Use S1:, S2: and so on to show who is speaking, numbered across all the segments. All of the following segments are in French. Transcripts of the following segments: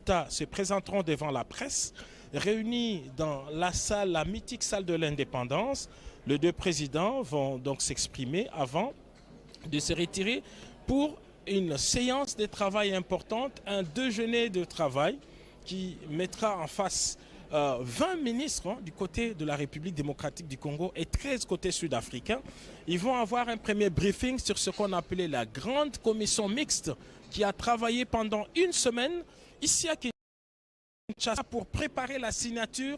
S1: d'État se présenteront devant la presse, réunis dans la mythique salle de l'Indépendance. Les deux présidents vont donc s'exprimer avant de se retirer pour une séance de travail importante, un déjeuner de travail qui mettra en face 20 ministres du côté de la République démocratique du Congo et 13 côté sud-africain. Ils vont avoir un premier briefing sur ce qu'on appelait la grande commission mixte qui a travaillé pendant une semaine ici à Kinshasa pour préparer la signature,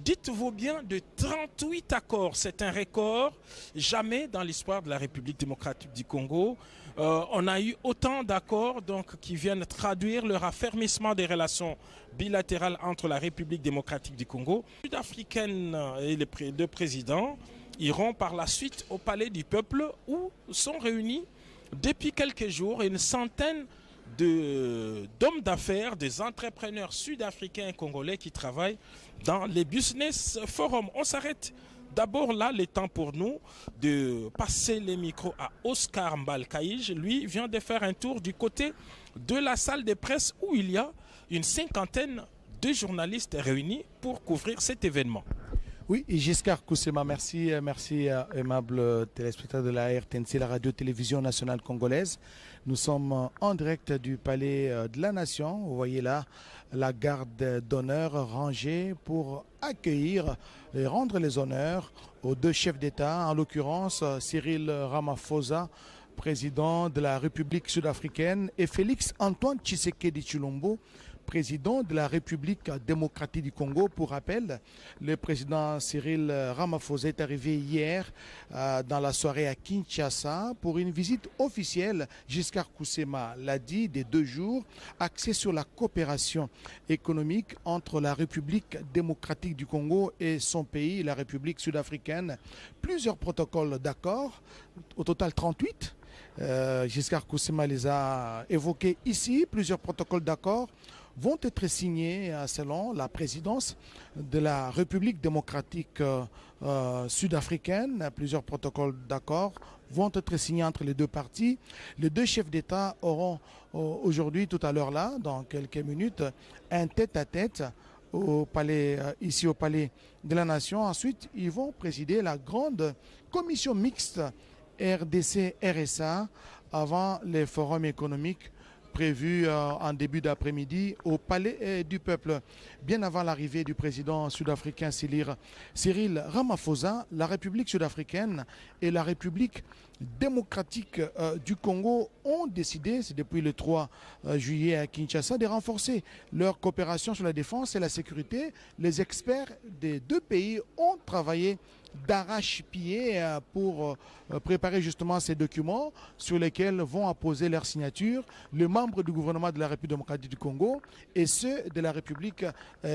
S1: dites-vous bien, de 38 accords. C'est un record, jamais dans l'histoire de la République démocratique du Congo. On a eu autant d'accords qui viennent traduire le raffermissement des relations bilatérales entre la République démocratique du Congo. Les Sud-Africaines et les deux présidents iront par la suite au Palais du Peuple où sont réunis depuis quelques jours une centaine d'hommes d'affaires, des entrepreneurs sud-africains et congolais qui travaillent dans les business forums. On s'arrête d'abord là, le temps pour nous de passer les micros à Oscar Mbalkaïj. Lui vient de faire un tour du côté de la salle de presse où il y a une cinquantaine de journalistes réunis pour couvrir cet événement.
S2: Oui, Giscard Koussema, merci aimable téléspectateur de la RTNC, la radio-télévision nationale congolaise. Nous sommes en direct du palais de la Nation. Vous voyez là la garde d'honneur rangée pour accueillir et rendre les honneurs aux deux chefs d'État, en l'occurrence Cyril Ramaphosa, président de la République sud-africaine, et Félix Antoine Tshisekedi Tshilombo, président de la République démocratique du Congo. Pour rappel, le président Cyril Ramaphosa est arrivé hier dans la soirée à Kinshasa pour une visite officielle, Giscard Koussema l'a dit, des 2 jours, axée sur la coopération économique entre la République démocratique du Congo et son pays, la République sud-africaine. Plusieurs protocoles d'accord, au total 38. Giscard Koussema les a évoqués ici. Plusieurs protocoles d'accord vont être signés selon la présidence de la République démocratique sud-africaine. Plusieurs protocoles d'accord vont être signés entre les deux parties. Les deux chefs d'État auront aujourd'hui, tout à l'heure là, dans quelques minutes, un tête-à-tête au palais, ici au palais de la Nation. Ensuite, ils vont présider la grande commission mixte RDC-RSA avant les forums économiques prévus en début d'après-midi au Palais du Peuple. Bien avant l'arrivée du président sud-africain Cyril Ramaphosa, la République sud-africaine et la République démocratique du Congo ont décidé, c'est depuis le 3 juillet à Kinshasa, de renforcer leur coopération sur la défense et la sécurité. Les experts des deux pays ont travaillé d'arrache-pied pour préparer justement ces documents sur lesquels vont apposer leur signature les membres du gouvernement de la République démocratique du Congo et ceux de la République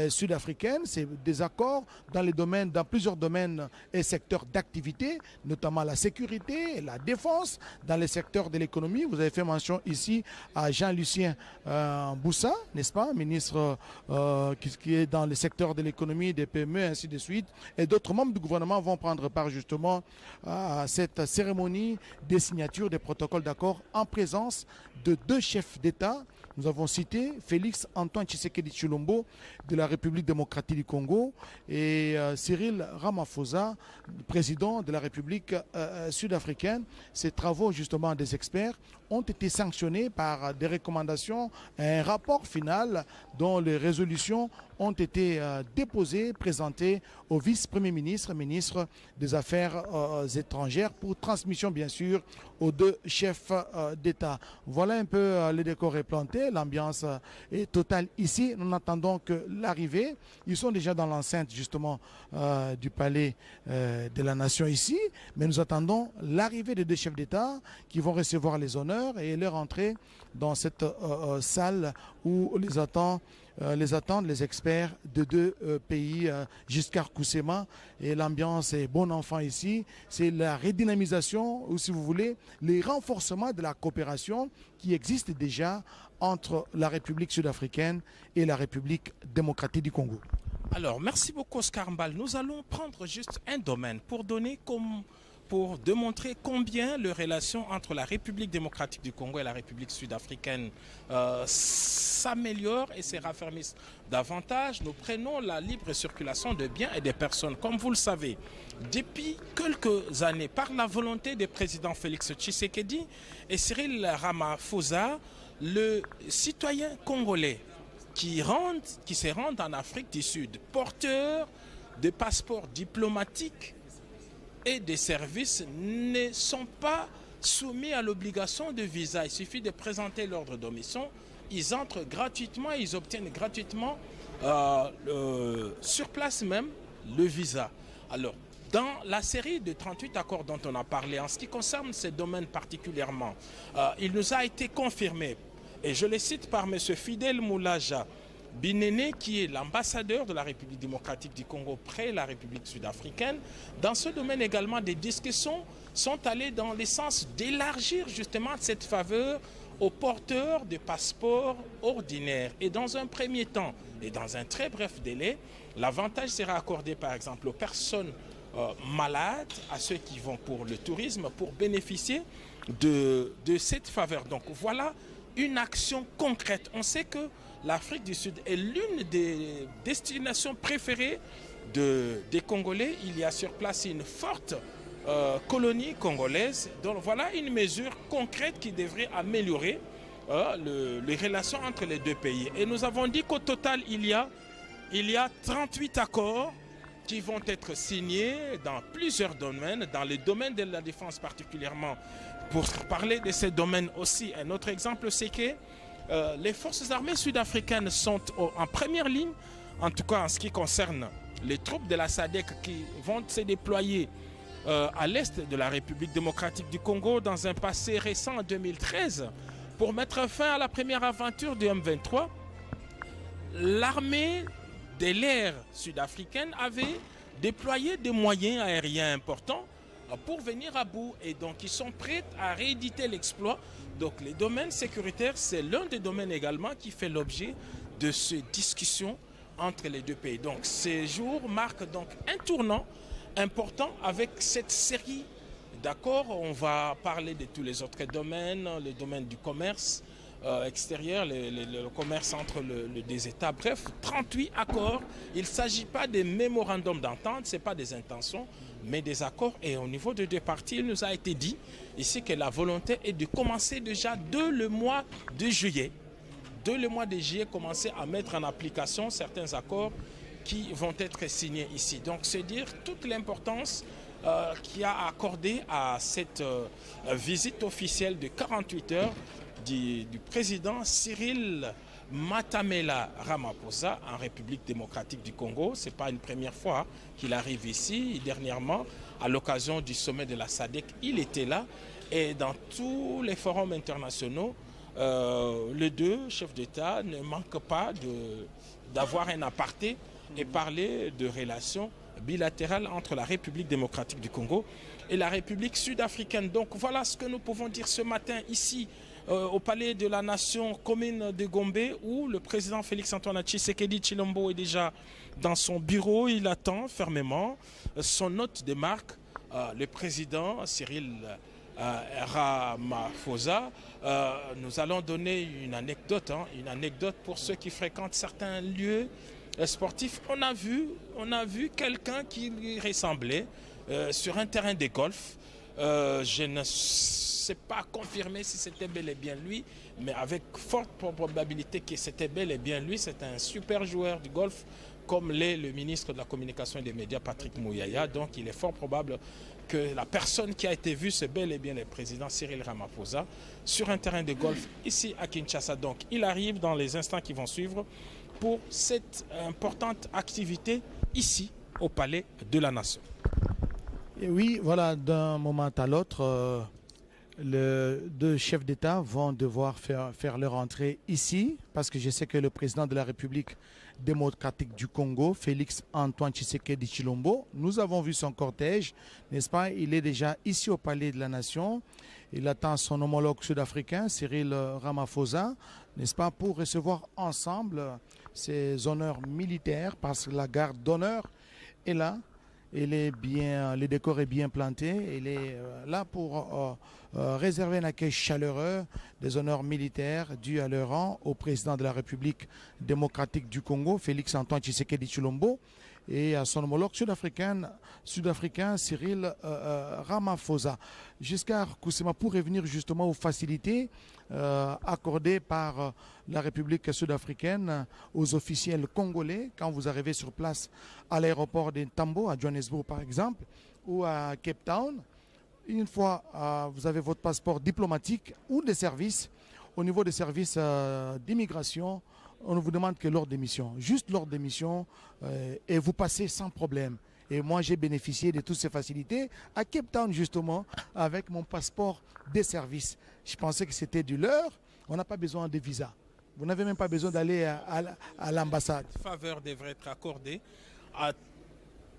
S2: sud-africaine. C'est des accords dans plusieurs domaines et secteurs d'activité, notamment la sécurité, la défense, dans les secteurs de l'économie. Vous avez fait mention ici à Jean-Lucien Boussa, n'est-ce pas, ministre qui est dans le secteur de l'économie, des PME, ainsi de suite, et d'autres membres du gouvernement vont prendre part justement à cette cérémonie des signatures des protocoles d'accord en présence de 2 chefs d'État. Nous avons cité Félix Antoine Tshisekedi Tshilombo de la République démocratique du Congo et Cyril Ramaphosa, président de la République sud-africaine. Ces travaux justement des experts ont été sanctionnés par des recommandations, un rapport final dont les résolutions ont été déposées, présentées au vice-premier ministre, ministre des Affaires étrangères, pour transmission bien sûr aux 2 chefs d'État. Voilà un peu le décor est planté, l'ambiance est totale ici. Nous n'attendons que l'arrivée. Ils sont déjà dans l'enceinte justement du palais de la Nation ici, mais nous attendons l'arrivée des 2 chefs d'État qui vont recevoir les honneurs et leur entrée dans cette salle où les attendent les experts de 2 pays, Giscard Koussema, et l'ambiance est bon enfant ici. C'est la redynamisation, ou si vous voulez, les renforcements de la coopération qui existe déjà entre la République sud-africaine et la République démocratique du Congo.
S1: Alors, merci beaucoup Oscar Mbal. Nous allons prendre juste un domaine pour donner comme pour démontrer combien les relations entre la République démocratique du Congo et la République sud-africaine s'améliorent et se raffermissent davantage. Nous prenons la libre circulation de biens et des personnes. Comme vous le savez, depuis quelques années, par la volonté des présidents Félix Tshisekedi et Cyril Ramaphosa, le citoyen congolais qui se rendent en Afrique du Sud, porteurs de passeports diplomatiques et des services, ne sont pas soumis à l'obligation de visa. Il suffit de présenter l'ordre de mission, ils entrent gratuitement et ils obtiennent gratuitement sur place même le visa. Alors, dans la série de 38 accords dont on a parlé, en ce qui concerne ces domaines particulièrement, il nous a été confirmé, et je le cite par M. Fidel Moulaja Binene, qui est l'ambassadeur de la République démocratique du Congo près la République sud-africaine. Dans ce domaine également, des discussions sont allées dans le sens d'élargir justement cette faveur aux porteurs de passeports ordinaires. Et dans un premier temps, et dans un très bref délai, l'avantage sera accordé par exemple aux personnes malades, à ceux qui vont pour le tourisme, pour bénéficier de cette faveur. Donc voilà une action concrète. On sait que l'Afrique du Sud est l'une des destinations préférées des Congolais. Il y a sur place une forte colonie congolaise. Donc voilà une mesure concrète qui devrait améliorer les relations entre les deux pays. Et nous avons dit qu'au total, il y a 38 accords qui vont être signés dans plusieurs domaines, dans le domaine de la défense particulièrement. Pour parler de ces domaines aussi, un autre exemple, c'est que les forces armées sud-africaines sont en première ligne, en tout cas en ce qui concerne les troupes de la SADC qui vont se déployer à l'est de la République démocratique du Congo dans un passé récent en 2013 pour mettre fin à la première aventure du M23. L'armée de l'air sud-africaine avait déployé des moyens aériens importants pour venir à bout, et donc ils sont prêts à rééditer l'exploit. Donc les domaines sécuritaires, c'est l'un des domaines également qui fait l'objet de ces discussions entre les deux pays. Donc ces jours marquent donc un tournant important avec cette série d'accords. On va parler de tous les autres domaines, le domaine du commerce extérieur, le commerce entre des États. Bref, 38 accords. Il ne s'agit pas des mémorandums d'entente, ce n'est pas des intentions, mais des accords. Et au niveau des deux parties, il nous a été dit ici que la volonté est de commencer déjà dès le mois de juillet. Dès le mois de juillet, commencer à mettre en application certains accords qui vont être signés ici. Donc, c'est dire toute l'importance qu'il y a accordé à cette visite officielle de 48 heures du président Cyril Matamela Ramaphosa en République démocratique du Congo. Ce n'est pas une première fois qu'il arrive ici. Dernièrement, à l'occasion du sommet de la SADC, il était là. Et dans tous les forums internationaux, les deux chefs d'État ne manquent pas d'avoir un aparté et parler de relations bilatérales entre la République démocratique du Congo et la République sud-africaine. Donc voilà ce que nous pouvons dire ce matin ici au palais de la nation commune de Gombe, où le président Félix-Antoine Tshisekedi Tshilombo est déjà dans son bureau. Il attend fermement son hôte de marque, le président Cyril Ramaphosa. Nous allons donner une anecdote pour ceux qui fréquentent certains lieux sportifs. On a vu quelqu'un qui lui ressemblait sur un terrain de golf. Je ne sais pas confirmer si c'était bel et bien lui, mais avec forte probabilité que c'était bel et bien lui. C'est un super joueur du golf, comme l'est le ministre de la Communication et des Médias, Patrick Mouyaya. Donc il est fort probable que la personne qui a été vue, c'est bel et bien le président Cyril Ramaphosa sur un terrain de golf ici à Kinshasa. Donc il arrive dans les instants qui vont suivre pour cette importante activité ici au Palais de la Nation.
S2: Et oui, voilà, d'un moment à l'autre, les deux chefs d'État vont devoir faire leur entrée ici, parce que je sais que le président de la République démocratique du Congo, Félix-Antoine Tshisekedi Tshilombo, nous avons vu son cortège, n'est-ce pas? Il est déjà ici au Palais de la Nation. Il attend son homologue sud-africain, Cyril Ramaphosa, n'est-ce pas, pour recevoir ensemble ses honneurs militaires, parce que la garde d'honneur est là. le décor est bien planté. Il est là pour réserver un accueil chaleureux des honneurs militaires dus à leur rang au président de la République démocratique du Congo, Félix Antoine Tshisekedi Tshilombo, et à son homologue sud-africain Cyril Ramaphosa. Giscard Koussema, pour revenir justement aux facilités accordées par la République sud-africaine aux officiels congolais quand vous arrivez sur place à l'aéroport de Tambo, à Johannesburg par exemple, ou à Cape Town. Une fois vous avez votre passeport diplomatique ou des services, au niveau des services d'immigration, on ne vous demande que l'ordre d'émission, juste l'ordre d'émission, et vous passez sans problème. Et moi, j'ai bénéficié de toutes ces facilités à Cape Town, justement, avec mon passeport des services. Je pensais que c'était du leur. On n'a pas besoin de visa. Vous n'avez même pas besoin d'aller à l'ambassade.
S1: Faveur devrait être accordée à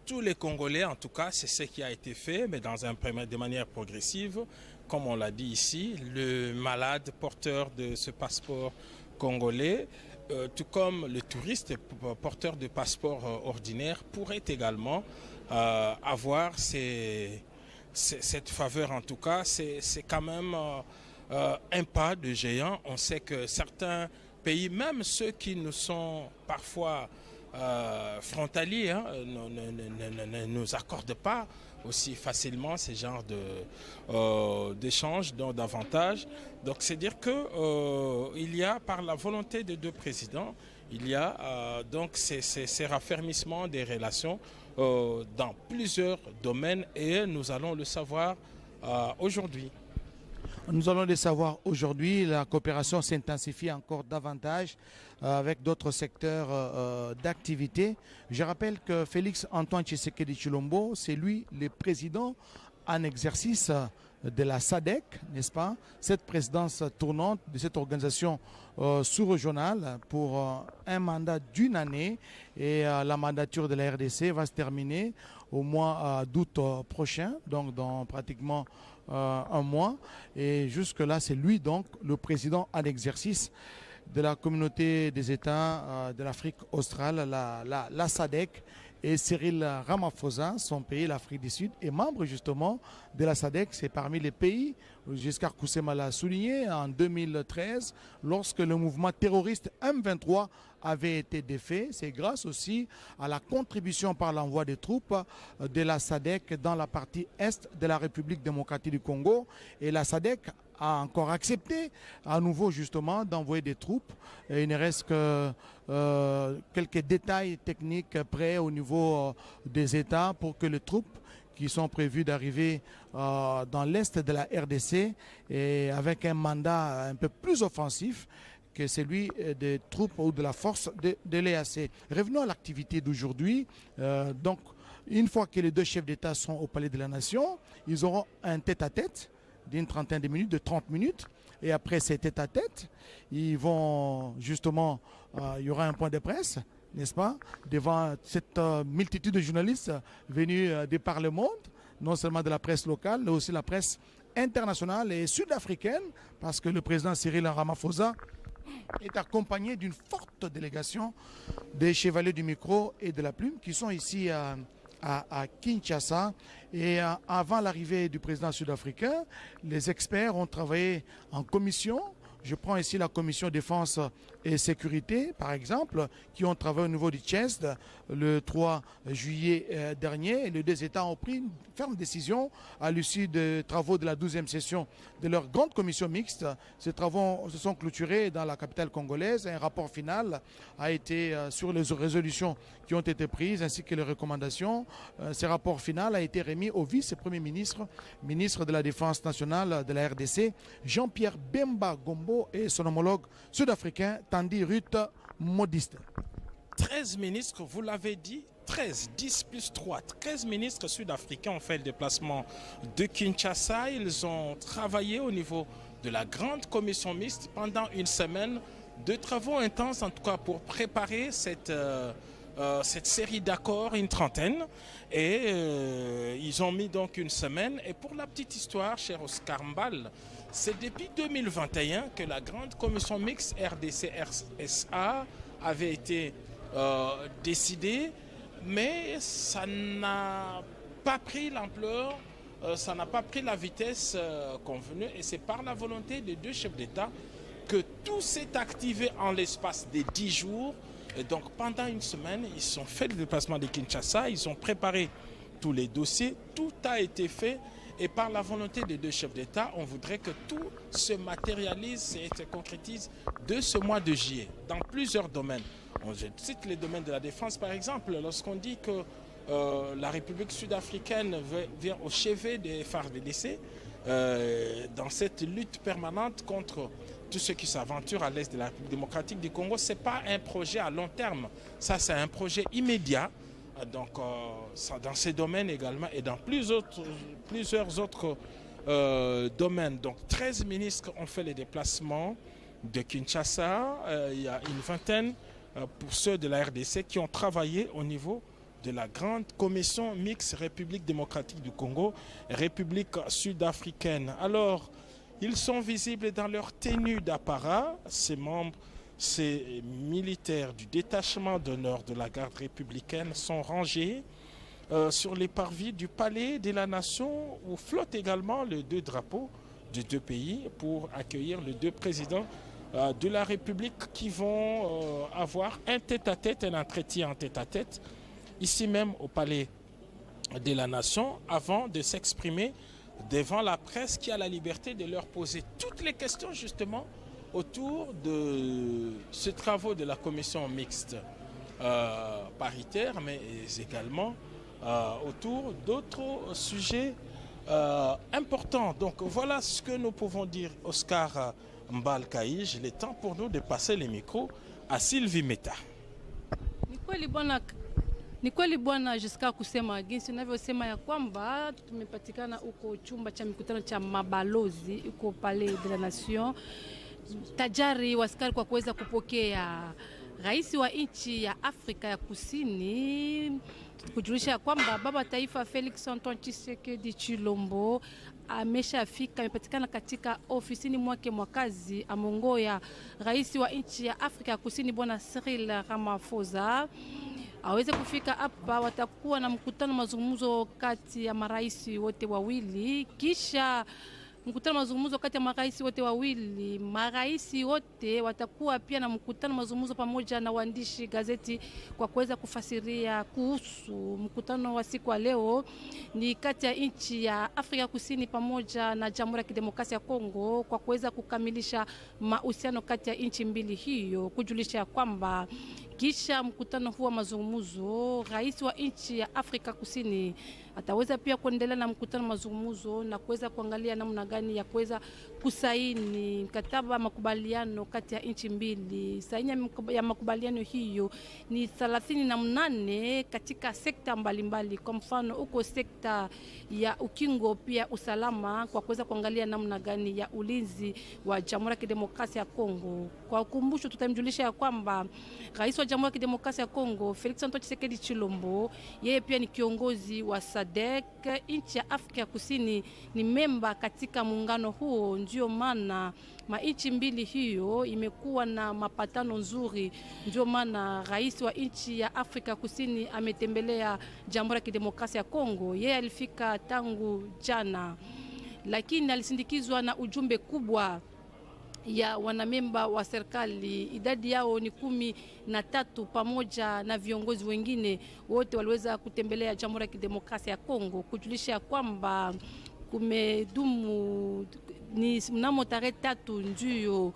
S1: tous les Congolais, en tout cas, c'est ce qui a été fait, mais de manière progressive. Comme on l'a dit ici, le malade porteur de ce passeport congolais, tout comme le touriste porteur de passeport ordinaire, pourrait également avoir cette faveur. En tout cas, c'est quand même un pas de géant. On sait que certains pays, même ceux qui nous sont parfois frontaliers, ne nous accordent pas aussi facilement ces genres d'échanges, d'avantages. Donc c'est dire que il y a, par la volonté des deux présidents, il y a donc ces raffermissements des relations dans plusieurs domaines, et nous allons le savoir aujourd'hui.
S2: Nous allons le savoir aujourd'hui. La coopération s'intensifie encore davantage avec d'autres secteurs d'activité. Je rappelle que Félix Antoine Tshisekedi Tshilombo, c'est lui le président en exercice de la SADC, n'est-ce pas? Cette présidence tournante de cette organisation sous-régionale pour un mandat d'une année, et la mandature de la RDC va se terminer au mois d'août prochain, donc dans pratiquement un mois. Et jusque-là, c'est lui donc le président en exercice de la communauté des États de l'Afrique australe, la SADC. Et Cyril Ramaphosa, son pays, l'Afrique du Sud, est membre justement de la SADC. C'est parmi les pays, Giscard Koussema l'a souligné, en 2013, lorsque le mouvement terroriste M23 avait été défait. C'est grâce aussi à la contribution par l'envoi des troupes de la SADC dans la partie est de la République démocratique du Congo. Et la SADC a encore accepté à nouveau justement d'envoyer des troupes. Et il ne reste que quelques détails techniques prêts au niveau des États pour que les troupes qui sont prévues d'arriver dans l'est de la RDC, et avec un mandat un peu plus offensif que celui des troupes ou de la force de l'EAC. Revenons à l'activité d'aujourd'hui. Donc, une fois que les deux chefs d'État sont au Palais de la Nation, ils auront un tête-à-tête d'une trentaine de minutes, de 30 minutes. Et après ces tête-à-tête, ils vont justement, il y aura un point de presse, n'est-ce pas, devant cette multitude de journalistes venus de par le monde, non seulement de la presse locale, mais aussi la presse internationale et sud-africaine, parce que le président Cyril Ramaphosa est accompagné d'une forte délégation des chevaliers du micro et de la plume qui sont ici à Kinshasa. Et avant l'arrivée du président sud-africain, les experts ont travaillé en commission. Je prends ici la commission défense et sécurité, par exemple, qui ont travaillé au niveau du CHESD le 3 juillet dernier. Et les deux États ont pris une ferme décision à l'issue des travaux de la 12e session de leur grande commission mixte. Ces travaux se sont clôturés dans la capitale congolaise. Un rapport final a été sur les résolutions qui ont été prises ainsi que les recommandations. Ce rapport final a été remis au vice-premier ministre, ministre de la Défense nationale de la RDC, Jean-Pierre Bemba Gombo, et son homologue sud-africain Tandy Ruth Modiste.
S1: 13 ministres, vous l'avez dit, 13, 10 plus 3, 13 ministres sud-africains ont fait le déplacement de Kinshasa. Ils ont travaillé au niveau de la grande commission mixte pendant une semaine de travaux intenses, en tout cas pour préparer cette série d'accords, une trentaine. Et ils ont mis donc une semaine. Et pour la petite histoire, cher Oscar Mbal, c'est depuis 2021 que la grande commission mixte RDC-RSA avait été décidée mais ça n'a pas pris l'ampleur, ça n'a pas pris la vitesse convenue, et c'est par la volonté des deux chefs d'État que tout s'est activé en l'espace des 10 jours. Et donc pendant une semaine, ils ont fait le déplacement de Kinshasa, ils ont préparé tous les dossiers, tout a été fait. Et par la volonté des deux chefs d'État, on voudrait que tout se matérialise et se concrétise de ce mois de juillet, dans plusieurs domaines. On cite les domaines de la défense, par exemple, lorsqu'on dit que la République sud-africaine vient au chevet des FARDC, dans cette lutte permanente contre tout ce qui s'aventure à l'est de la République démocratique du Congo. Ce n'est pas un projet à long terme, ça c'est un projet immédiat. Donc, dans ces domaines également et dans plusieurs autres domaines. Donc, 13 ministres ont fait les déplacements de Kinshasa. Il y a une vingtaine pour ceux de la RDC qui ont travaillé au niveau de la grande commission mixte République démocratique du Congo, République sud-africaine. Alors, ils sont visibles dans leur tenue d'apparat, ces membres. Ces militaires du détachement d'honneur de la garde républicaine sont rangés sur les parvis du palais de la nation où flottent également les deux drapeaux des deux pays pour accueillir les deux présidents de la République qui vont avoir un tête-à-tête, un entretien en tête-à-tête ici même au palais de la nation avant de s'exprimer devant la presse qui a la liberté de leur poser toutes les questions justement autour de ces travaux de la commission mixte paritaire, mais également autour d'autres sujets importants. Donc voilà ce que nous pouvons dire, Oscar Mbalkaïj. Il est temps pour nous de passer les micros à Sylvie Meta.
S3: Ni kweli bwana Jiska kusema jinsi unavyosema ya kwamba tumepatikana huko chumba cha mikutano cha mabalozi huko Palais de la Nation tajari waskari kwa kuweza kupokea rais wa nchi ya Afrika ya Kusini, kujulisha kwamba baba taifa Felix Antoine Tshisekedi Tshilombo ameshafika, amepatikana katika ofisini mwake mwakazi amongoya rais wa nchi ya Afrika ya Kusini bwana Cyril Ramaphosa aweze kufika hapa. Watakuwa na mkutano mazungumzo kati ya marais wote wawili. Kisha mkutano mazungumzo kati ya marais wote wawili, marais wote watakuwa pia na mkutano mazungumzo pamoja na waandishi gazeti kwa kuweza kufasiria kuhusu mkutano wa siku wa leo ni kati ya nchi ya Afrika Kusini pamoja na Jamhuri ya Kidemokrasia ya Kongo kwa kuweza kukamilisha mahusiano kati ya nchi mbili hiyo. Kujulisha kwamba kisha mkutano huo wa mazungumzo, rais wa nchi ya Afrika Kusini ataweza pia kuendelea na mkutano mazungumzo na kuweza kuangalia namna gani ya kuweza kusaini mkataba makubaliano kati ya nchi mbili. Saini ya makubaliano hiyo ni 38 katika sekta mbalimbali. Kwa mfano uko sekta ya ukingo pia usalama kwa kuweza kuangalia namna gani ya ulinzi wa Jamhuri ya Kidemokrasia ya Kongo. Kwa ukumbusho tutamjulisha ya kwamba rais wa Jamhuri ya Kidemokrasia ya Kongo Felix Antoine Tshisekedi Tshilombo yeye pia ni kiongozi wa SADC. Nchi ya Afrika Kusini ni memba katika muungano huo, ndio maana nchi mbili hiyo imekuwa na mapatano nzuri. Ndio maana rais wa nchi ya Afrika Kusini ametembelea Jamhuri ya Kidemokrasia ya Kongo. Yeye alifika tangu jana, lakini alisindikizwa na ujumbe kubwa ya wanamemba wa serikali. Idadi yao ni 13 pamoja na viongozi wengine wote waliweza kutembelea Jamhuri ya Kidemokrasia ya Kongo. Kujulisha kwamba kumedumu ni mnamo tarehe 3 ndio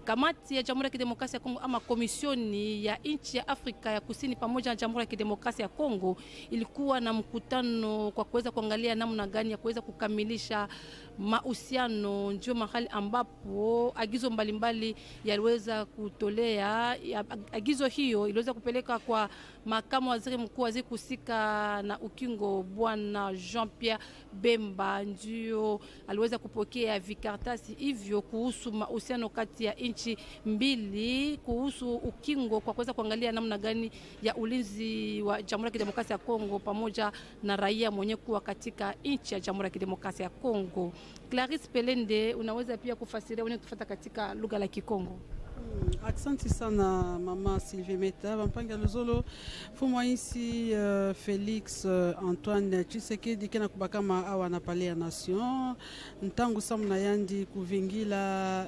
S3: kamati ya Jamhuri ya Kidemokrasia ya Kongo ama komisioni ya nchi ya Afrika ya Kusini pamoja na Jamhuri ya Kidemokrasia ya Kongo ilikuwa na mkutano kwa kuweza kuangalia namna gani ya kuweza kukamilisha mahusiano. Ndio mahali ambapo agizo mbalimbali yaliweza kutolea. Agizo hiyo iliweza kupeleka kwa makamu waziri mkuu waziri kusika na ukingo bwana Jean-Pierre Bemba, ndio aliweza kupokea vikartasi hivyo kuhusu mahusiano kati ya nchi mbili kuhusu ukingo kwa kuweza kuangalia namna gani ya ulinzi wa Jamhuri ya Kidemokrasia ya Kongo pamoja na raia mwenye kuwa katika nchi ya Jamhuri ya Kidemokrasia ya Kongo. Clarisse Pelende, unaweza pia kufasiria wenye kufuata katika lugha la Kikongo?
S4: Asante sana mama Sylvie Meta bampanga luzolo fumwa isi Félix Antoine Tshisekedi kena kubakama awa na palais ya nation ntangu samuna yandi kuvingila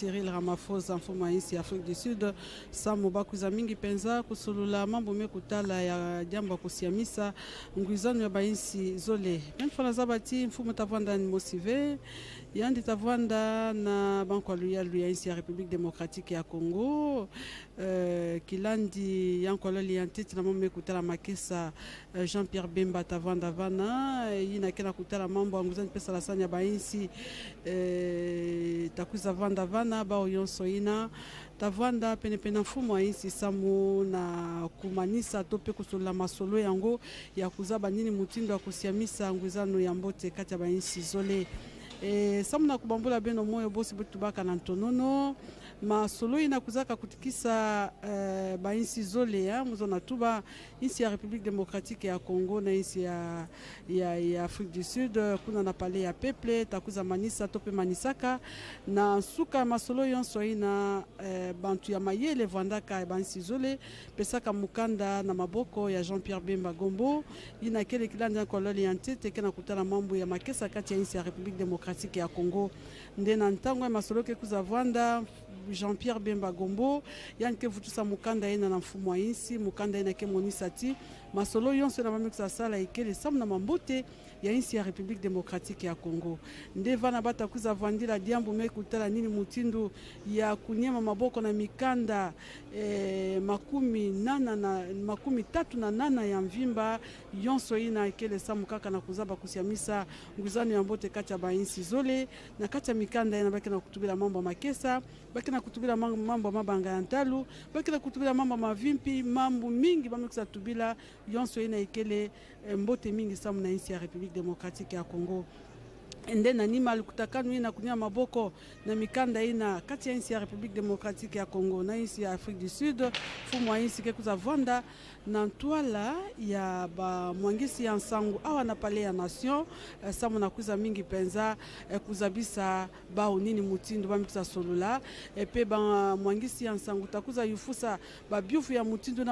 S4: Cyril Ramaphosa fumwa isi Afrique du Sud samu bakuza mingi penza kusulula mambo mekutala ya jambo kusiamisa ngwizano ya bainsi zole menfana zabati mfumu tavanda ni mosive yandi tavanda na banko ya insi ya République démocratique ya Congo kilandi yankolali yanteti na mambo kutala makesa Jean-Pierre Bemba tavanda vana yina kena kutala mambo anguzani pesa la sanya bainsi takuza vanda vana ba oyonso ina tavanda penepena mfumo insi samu na kumanisa tope kusola masolo yango ya kuzaba nini mutindo ya kusiamisa nguzano ya mbote kati ya bainsi zole samuna kubambula beno moyo bosi butubaka na ntonono masolo ina kuzaka kutikisa bainsi zole ya muzona tuba insi ya République démocratique ya Congo na insi ya Afrique du Sud kuna na palais ya peuple takuza manisa tope manisaka na suka masolo yonso ina bantu ya mayele vandaka bainsi zole pesaka mukanda na maboko ya Jean-Pierre Bemba Gombo ina kele kilanda kololi yantete kena kutana mambo ya makesa kati ya insi ya République démocratique ya Congo ndena ntango masolo ke kuzavanda Jean-Pierre Bemba Gombo yanke vutusa mukanda ina na mfumo wa insi mukanda ina ke monisati masolo yonso na mamikisa sala ikele samu na mambote ya insi ya République démocratique ya Congo ndevana bata kuzavandila diambu mekutala nini mutindu ya kunyema maboko na mikanda makumi tatu na nana ya mvimba yonso ina ikele samu kaka na kuzaba kusiamisa nguzano ya mbote kati ya bainsi zole na kati ya mikanda ina baki na kutubila mambo makesa baki na kutubila mambo mabanga ya ntalu baki na kutubila mambo mavimpi mambo mingi bamekisa tubila yonso ina ikele mbote mingi samu na insi ya République démocratique ya Congo ende na nima alikutaka ina kunya maboko na mikanda ina kati ya insi ya République démocratique ya Congo na insi ya Afrique du Sud fumu insi ke kuzavanda na ntwala ya ba mwangisi ya nsangu awa na palais ya nation samu na kuza mingi penza kuzabisa ba unini mutindo ba mikisa solula pe ba mwangisi ya nsangu takuza yufusa ba biufu ya mutindo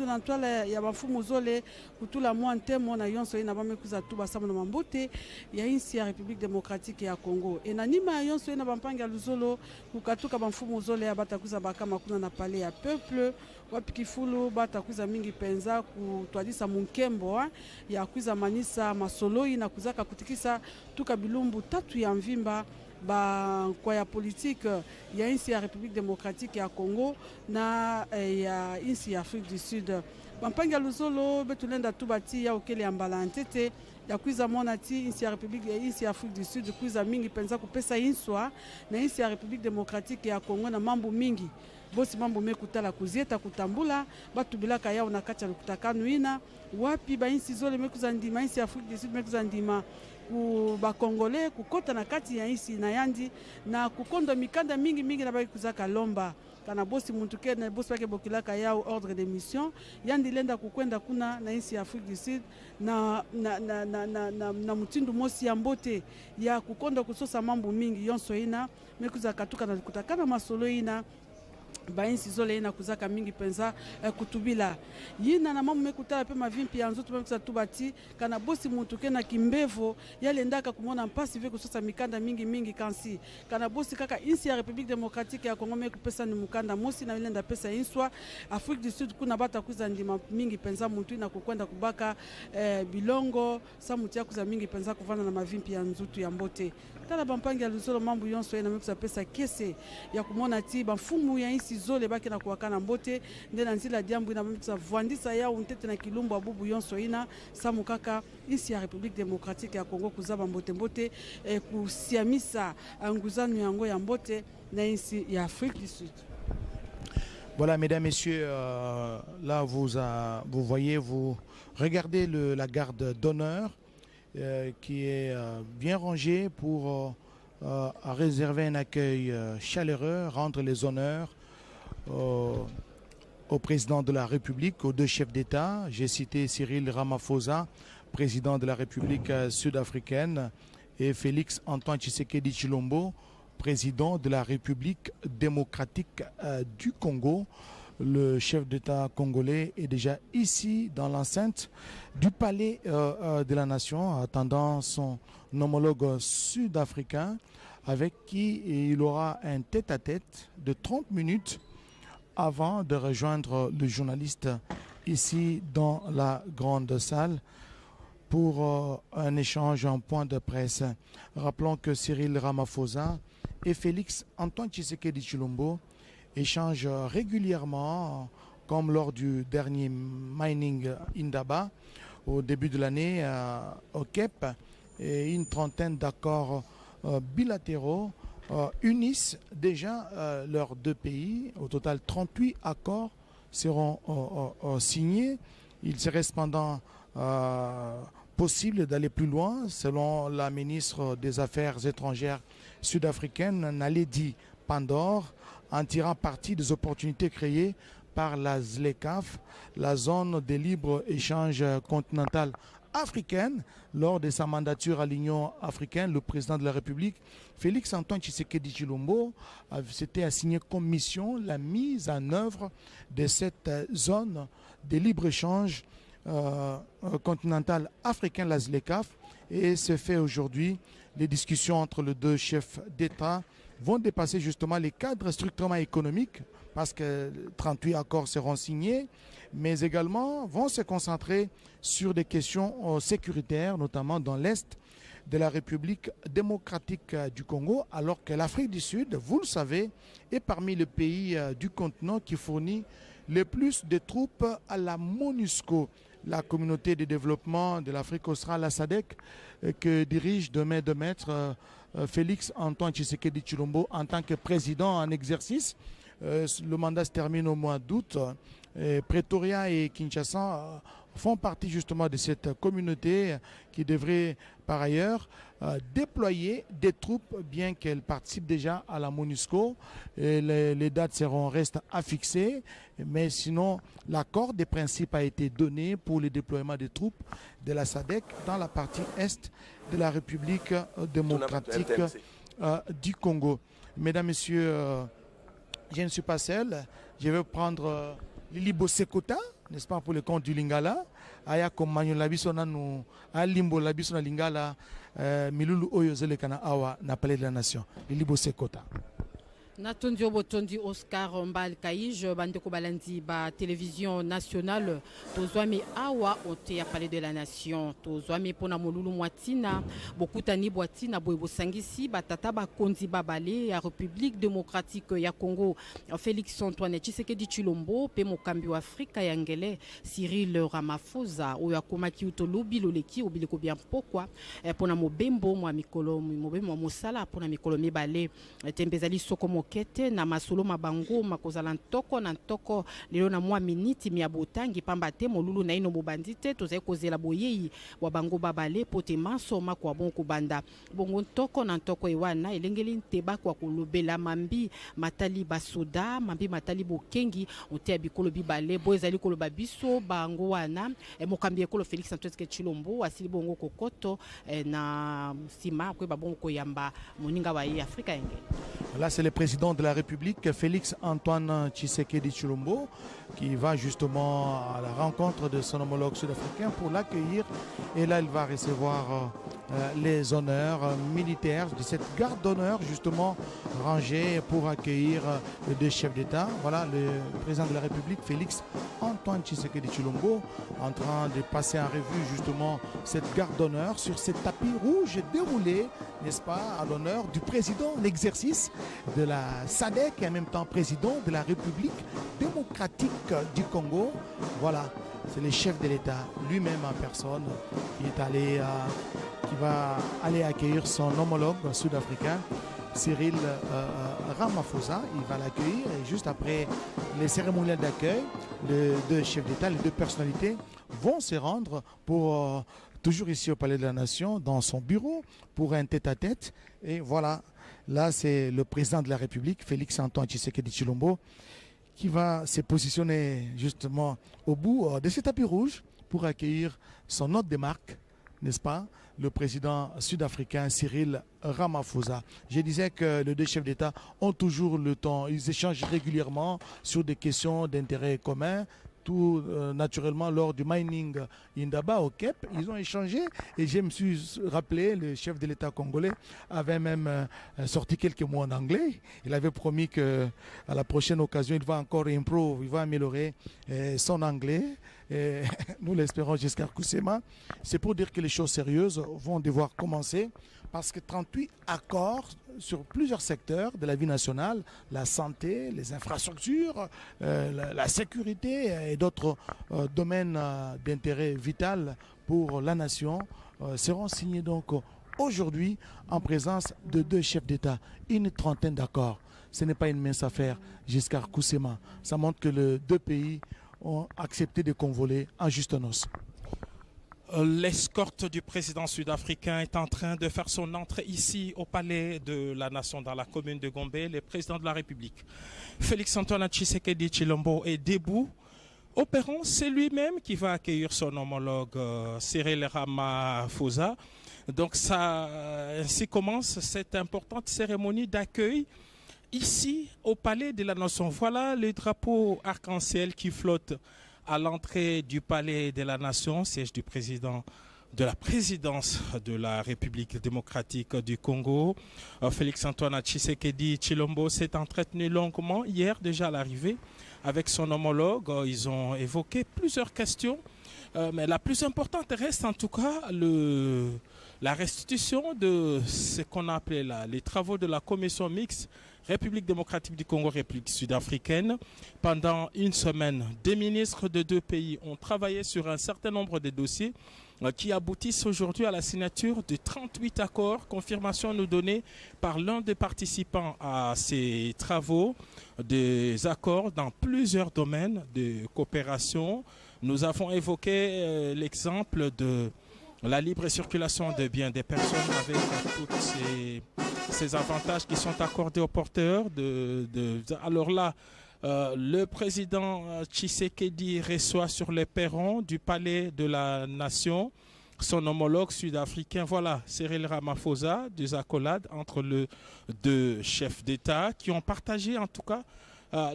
S4: na ntwala ya bafumu zole kutula mwa ntemo na yonso ina ba mikuza tuba samu na mambote ya insi ya République démocratique ya Congo enanima yonso ina bampanga luzolo kukatuka bamfumu zole ya batakuza bakama kuna na palais ya peuple wapikifulu batakuza mingi penza kutwadisa munkembo ya kuza manisa masoloi na kuzaka kutikisa tuka bilumbu tatu ya mvimba ba kwa ya politique ya insi ya République démocratique ya Congo na ya insi ya Afrique du Sud bampanga luzolo betulenda tubati ya okele ambala ntete ya kuiza mona ti insi ya République ya insi ya Afrique du Sud kuiza mingi penza kupesa inswa na insi ya République démocratique ya Congo na mambo mingi bosi mambo mekutala kuzieta kutambula batu bilaka yao na kati ya kutakanu ina wapi ba insi zole mekuza ndima insi ya Afrique du Sud mekuza ndima ku ba Congolais kukota na kati ya insi na yandi na kukondo mikanda mingi na ba kuzaka lomba kana bosi muntu ke na bosi wake bokilaka yao ordre de mission yandi lenda kukwenda kuna na insi ya Afrique du Sud na mutindu mosi ya mbote ya kukondo kusosa mambo mingi yonso ina mekuza katuka na kutakana masolo ina bainsi zole ina kuzaka mingi penza kutubila yina na mamu mekutala pe mavimpi ya nzoto mekisa tubati kana bosi muntu ke na kimbevo yale ndaka kumona mpasi ve kusosa mikanda mingi kansi kana bosi kaka insi ya République démocratique ya Congo mekupesa ni mukanda mosi na ilenda pesa inswa Afrique du Sud kuna bata kuza ndima mingi penza muntu ina kukwenda kubaka bilongo sa mutu ya kuza mingi penza kuvana na mavimpi ya nzoto ya mbote tala bampangi ya luzolo mambu yonso ina mekisa pesa kese ya kumona ti bafumu ya insi zole baki na kuwakana mbote ndena nzila diambu ina mekisa vuandisa ya untete na kilumbu abubu yonso ina samu kaka insi ya République démocratique ya Congo kuzaba mbote kusiamisa nguzanu yango ya mbote na insi ya Afrique du Sud.
S2: Voilà, mesdames, messieurs, là vous voyez, vous regardez la garde d'honneur qui est bien rangée pour réserver un accueil chaleureux, rendre les honneurs au président de la République, aux deux chefs d'État. J'ai cité Cyril Ramaphosa, président de la République sud-africaine, et Félix Antoine Tshisekedi Tshilombo, président de la République démocratique du Congo. Le chef d'État congolais est déjà ici dans l'enceinte du palais de la nation, attendant son homologue sud-africain avec qui il aura un tête-à-tête de 30 minutes avant de rejoindre le journaliste ici dans la grande salle pour un échange en point de presse. Rappelons que Cyril Ramaphosa et Félix Antoine Tshisekedi Tshilombo échangent régulièrement, comme lors du dernier Mining Indaba au début de l'année au Cap, et une trentaine d'accords bilatéraux unissent déjà leurs deux pays. Au total, 38 accords seront signés. Il serait cependant possible d'aller plus loin, selon la ministre des Affaires étrangères sud-africaine, Naledi Pandor, en tirant parti des opportunités créées par la ZLECAf, la zone de libre-échange continentale africaine. Lors de sa mandature à l'Union africaine, le président de la République, Félix Antoine Tshisekedi Tshilombo, s'était assigné comme mission la mise en œuvre de cette zone de libre-échange continentale africaine, la ZLECAf, et ce fait aujourd'hui, les discussions entre les deux chefs d'État vont dépasser justement les cadres strictement économiques, parce que 38 accords seront signés, mais également vont se concentrer sur des questions sécuritaires, notamment dans l'Est de la République démocratique du Congo, alors que l'Afrique du Sud, vous le savez, est parmi les pays du continent qui fournit le plus de troupes à la MONUSCO, la communauté de développement de l'Afrique australe, la SADC, que dirige demain de maître Félix Antoine Tshisekedi Tshilombo en tant que président en exercice. Le mandat se termine au mois d'août. Pretoria et Kinshasa font partie justement de cette communauté qui devrait par ailleurs déployer des troupes, bien qu'elles participent déjà à la MONUSCO. Et les dates restent à fixer, mais sinon l'accord des principes a été donné pour le déploiement des troupes de la SADC dans la partie est de la République démocratique du Congo. Mesdames, Messieurs, je ne suis pas seul. Je vais prendre Lilibo Sekota, n'est-ce pas, pour le compte du Lingala. Aya comme Manyo Labisona nous Alimbo Labisona Lingala Milulu Oyo Zelekana Awa na Palais de la Nation. Lilibo Sekota.
S5: Natondi Obotondi Oscar Mbal Kaïj, Bandeko Balandi, ba télévision nationale, Tozwami Awa, Ote à Palais de la Nation, Tozwami Pona Molulu Mwatina, Bokutani Boatina, Boebo Sangisi, Batata Bakondi Babale, la République démocratique ya Congo, Félix Antoine Tshisekedi Tshilombo, Pemo Kambio Afrika Yangele, Cyril Ramaphosa, Oyakomaki Utolobi, Loleki, Obileko bien pourquoi, Pona Mobembo, Mwa Mikolo, Mobembo Mosala, Pona Mikolo Mebale, Tembezali Sokomo Kete na masolo mabango makozala ntoko na ntoko lelo na mwa miniti mi abotangi pamba te molulu na ino bobandite tozai kozela boyei wa bango babale pote maso makwa bonko banda bongo ntoko na ntoko ewana elengeli nteba kwa kolobela mambi matali basoda mambi matali bokengi ote bikolo bibale boezali koloba biso bango wana mokambi ekolo Félix Antoine Tshilombo asili bongo kokoto na sima kwe babongo koyamba moninga wa Afrika yenge.
S2: Là, c'est le président de la République, Félix Antoine Tshisekedi Tshilombo, qui va justement à la rencontre de son homologue sud-africain pour l'accueillir. Et là, il va recevoir les honneurs militaires de cette garde d'honneur, justement rangée pour accueillir les deux chefs d'État. Voilà, le président de la République, Félix Antoine Tshisekedi Tshilombo, en train de passer en revue justement cette garde d'honneur sur ce tapis rouge déroulé, n'est-ce pas, à l'honneur du président, l'exercice de la SADC et en même temps président de la République démocratique du Congo. Voilà, c'est le chef de l'État lui-même en personne qui est allé, qui va aller accueillir son homologue sud-africain, Cyril Ramaphosa. Il va l'accueillir et juste après les cérémonies d'accueil, les deux chefs d'État, les deux personnalités vont se rendre pour toujours ici au Palais de la Nation, dans son bureau, pour un tête-à-tête. Et voilà, là c'est le président de la République, Félix Antoine Tshisekedi Tshilombo, qui va se positionner justement au bout de ce tapis rouge pour accueillir son hôte de marque, n'est-ce pas, le président sud-africain Cyril Ramaphosa. Je disais que les deux chefs d'État ont toujours le temps, ils échangent régulièrement sur des questions d'intérêt commun. Tout naturellement lors du mining Indaba au Cape, ils ont échangé et je me suis rappelé, le chef de l'État congolais avait même sorti quelques mots en anglais. Il avait promis que à la prochaine occasion, il va encore improve, il va améliorer son anglais. Et nous l'espérons jusqu'à Kusema. C'est pour dire que les choses sérieuses vont devoir commencer parce que 38 accords sur plusieurs secteurs de la vie nationale, la santé, les infrastructures, la sécurité et d'autres domaines d'intérêt vital pour la nation seront signés donc aujourd'hui en présence de deux chefs d'État. Une trentaine d'accords. Ce n'est pas une mince affaire jusqu'à Kusema. Ça montre que les deux pays ont accepté de convoler en juste noces.
S1: L'escorte du président sud-africain est en train de faire son entrée ici au palais de la nation dans la commune de Gombe. Le président de la République, Félix-Antoine Tshisekedi Tshilombo, est debout. Au perron, c'est lui-même qui va accueillir son homologue Cyril Ramaphosa. Donc ainsi commence cette importante cérémonie d'accueil ici au palais de la nation. Voilà le drapeau arc-en-ciel qui flotte à l'entrée du palais de la nation, siège du président de la présidence de la République démocratique du Congo. Félix-Antoine Tshisekedi Tshilombo s'est entretenu longuement hier déjà à l'arrivée avec son homologue. Ils ont évoqué plusieurs questions, mais la plus importante reste en tout cas la restitution de ce qu'on a appelé les travaux de la commission mixte République démocratique du Congo, République sud-africaine. Pendant une semaine, des ministres de deux pays ont travaillé sur un certain nombre de dossiers qui aboutissent aujourd'hui à la signature de 38 accords. Confirmation nous donnée par l'un des participants à ces travaux, des accords dans plusieurs domaines de coopération. Nous avons évoqué l'exemple de la libre circulation de biens des personnes avec tous ces avantages qui sont accordés aux porteurs. Alors là, le président Tshisekedi reçoit sur les perrons du palais de la nation son homologue sud-africain. Voilà, Cyril Ramaphosa, des accolades entre les deux chefs d'État qui ont partagé en tout cas